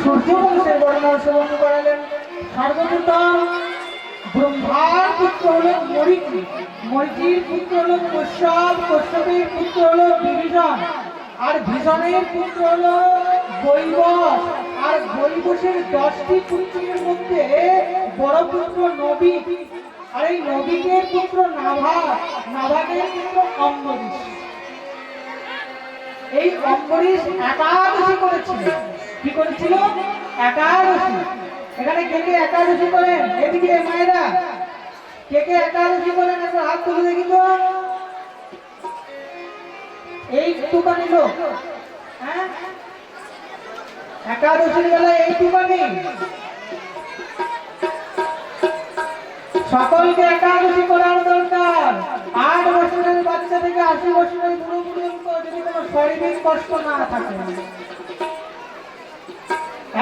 সূর্য বংশের বর্ণনা শ্রবণ করালেন। সর্বপ্রথম ব্রহ্মার পুত্র হলো মরীচি, মরীচির পুত্র হলো কশ্যপ, কশ্যপের পুত্র হলো বিভীষণ, আর ভীষণের পুত্র হলো বৈবশ, আর বৈবশের 10টি পুত্রের মধ্যে বড় পুত্র নবিক, আর এই নবিকের পুত্র নাভা, নাভাকের পুত্র অম্বরীশ। এই অম্বরীশ একাদশী করেছিল। কি করেছিল? একাদশী। এখানে কে কে একাদশী করেন? এদিকে মায়েরা কে কে একাদশী করেন একবার হাত তুলে দেখি তো। এইটুকানি লোক, হ্যাঁ, একাদশীর বেলায় এইটুকানি। সকলকে একাদশী করার দরকার। 8 বছরের বাচ্চা থেকে 80 বছরের বুড়ো পর্যন্ত যদি কোনো শারীরিক কষ্ট না থাকে,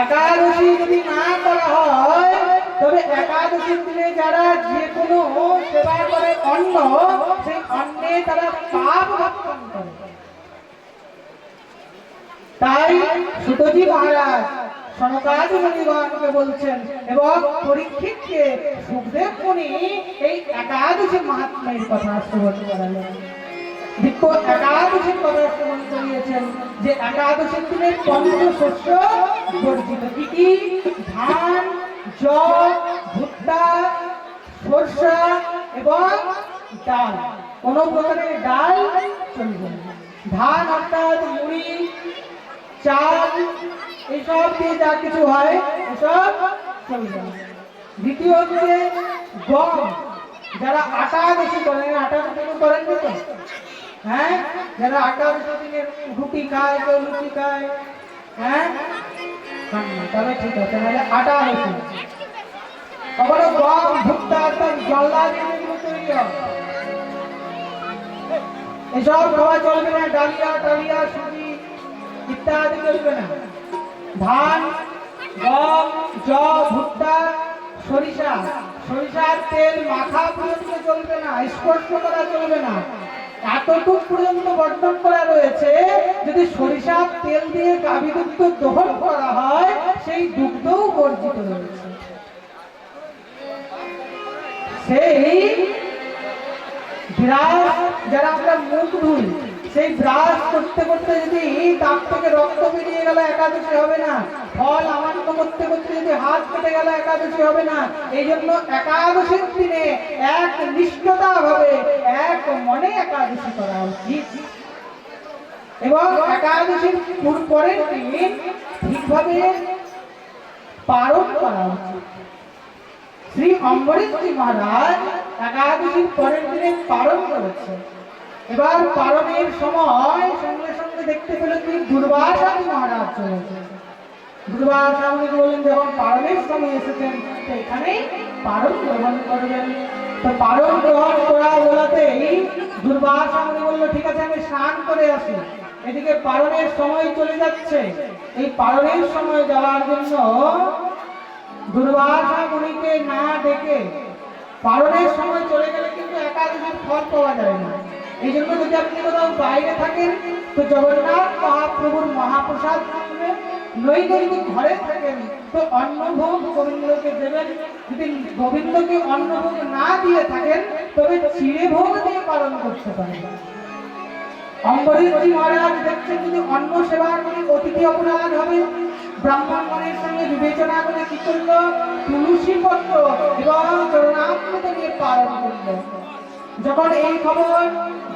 একাদশী যদি না করা হয়, তবে একাদশীর দিনে যারা যে কোনো সেবা করে অন্ন, সেই অন্নে তারা পাপ ভক্ষণ করে। তাই সুতজি মহারাজ সনকাদি মুনিগণকে বলছেন এবং পরীক্ষিতকে সুখদেব মুনি এই একাদশী মাহাত্ম্যের কথা শ্রবণ করালেন। একাদশীর কথা শ্রবণ করিয়েছেন যে একাদশীর দিনে পঞ্চশস্য বর্জিত। কি কি? ধান, যব, ভুট্টা, সরষা এবং ডাল। কোন প্রকারের ডাল চলবে না। ধান অর্থাৎ মুড়ি, চাল, এইসব দিয়ে যা কিছু হয় এসব চলবে না। দ্বিতীয় হচ্ছে গম। যারা আটা বেশি করেন, আটা বেশি করেন তো, হ্যাঁ, যারা আটা বেশি রুটি খায়, কেউ লুচি খায়, হ্যাঁ, তবে ঠিক আছে, নাহলে আটা বেশি। কখনো গম, ভুট্টা, জল্লা দিয়ে তৈরি হয়, এসব খাওয়া চলবে না। ডালিয়া, টালিয়া, সুজি ইত্যাদি চলবে না। ধান, গম, যব, ভুট্টা, সরিষা, সরিষার তেল মাখা পর্যন্ত চলবে না, স্পর্শ করা চলবে না। এতটুকু পর্যন্ত বর্ণন করা রয়েছে, যদি সরিষার তেল দিয়ে গাভী দুগ্ধ দহন করা হয়, সেই দুগ্ধও বর্জিত রয়েছে। সেই ব্রাশ, যারা আমরা মুখ ধুই, সেই ব্রাশ করতে করতে যদি দাঁত থেকে রক্ত বেরিয়ে গেল, একাদশী হবে না। ফল আমান্য করতে করতে যদি হাত কেটে গেল, একাদশী হবে না। এই জন্য একাদশীর দিনে এক নিষ্ঠতা ভাবে, এক মনে একাদশী করা উচিত এবং একাদশীর পরের দিন ঠিকভাবে পালন করা উচিত। শ্রী অম্বরীশজি মহারাজ একাদশীর পরের দিনে পালন করেছে। এবার পালনের সময় সঙ্গে সঙ্গে দেখতে পেল কি দুর্বাসাজি মহারাজ চলেছে। দুর্বাসা মুনি বললেন, যখন পালনের সময় এসেছেন তো এখানেই পালন গ্রহণ করবেন। তো পালন গ্রহণ করা বলাতেই দুর্বাসা মুনি বলল, ঠিক আছে, আমি স্নান করে আসি। এদিকে পালনের সময় চলে যাচ্ছে। এই পালনের সময় যাওয়ার জন্য দুর্বাসা মুনিকে না ডেকে পালনের সময় চলে গেলে কিন্তু একাদশীর ফল পাওয়া যায় না। এই জন্য যদি আপনি কোথাও বাইরে থাকেন তো জগন্নাথ মহাপ্রভুর মহাপ্রসাদ নেবেন, নইলে যদি ঘরে থাকেন তো অন্নভোগ গোবিন্দকে দেবেন। যদি গোবিন্দকে অন্নভোগ না দিয়ে থাকেন তবে চিড়ে ভোগ দিয়ে পালন করতে পারেন। অম্বরীশজি মহারাজ দেখছেন, যদি অন্ন সেবা করে অতিথি অপরাধ হবে। ব্রাহ্মণগণের সঙ্গে বিবেচনা করে কি করলো? তুলসী পত্র এবং চরণামৃত দিয়ে পালন করলো। যখন এই খবর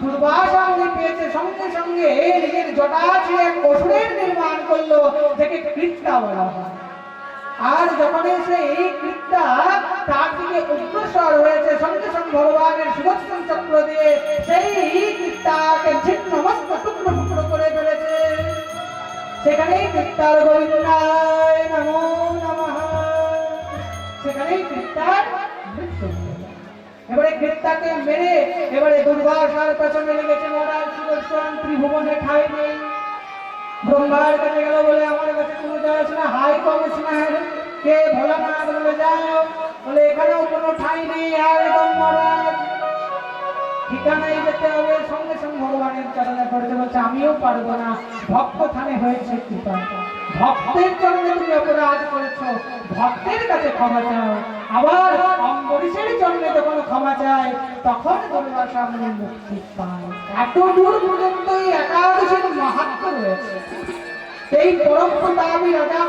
দুর্বাসা মুনি পেয়েছে, সঙ্গে সঙ্গে নিজের জটা ছিঁড়ে এক অসুরের নির্মাণ করলো, যাকে কৃত্যা বলা হয়। আর যখন এসে এই কৃত্যা তার দিকে অগ্রসর হয়েছে, সঙ্গে সঙ্গে ভগবানের সুদর্শন চক্র দিয়ে সেই কৃত্যাকে ছিন্ন মস্ত টুকরো টুকরো করে ফেলেছে। সেখানেই কৃত্যার গোবিন্দায় নমো নমঃ, সেখানেই কৃত্যার মৃত্যু। এবারে কৃত্যাকে মেরে এবারে দুর্বাসার পেছনে লেগেছে মহারাজ সুদর্শন। ত্রিভুবনে ঠাঁই নেই। ব্রহ্মার কাছে গেল, বলে আমার কাছে কোনো যায় না, হাই কমিশনার কে ভোলানাথ বলে যাও, বলে এখানেও কোনো ঠাঁই নেই। একদম মহারাজ ঠিকানায় যেতে হবে। সঙ্গে সঙ্গে ভগবানের চরণে পড়তে বলছে, আমিও পারবো না, ভক্ত থানে হয়েছে কৃপা। ভক্তের চরণে তুমি অপরাধ করেছো, ভক্তের কাছে ক্ষমা চাও। আবার অম্বরীশের চরণে যখন ক্ষমা চায় তখন দুর্বাসা মুনি মুক্তি পায়। এত দূর পর্যন্ত এই একাদশীর মাহাত্ম্য রয়েছে। এই পরম প্রতাপী রাজা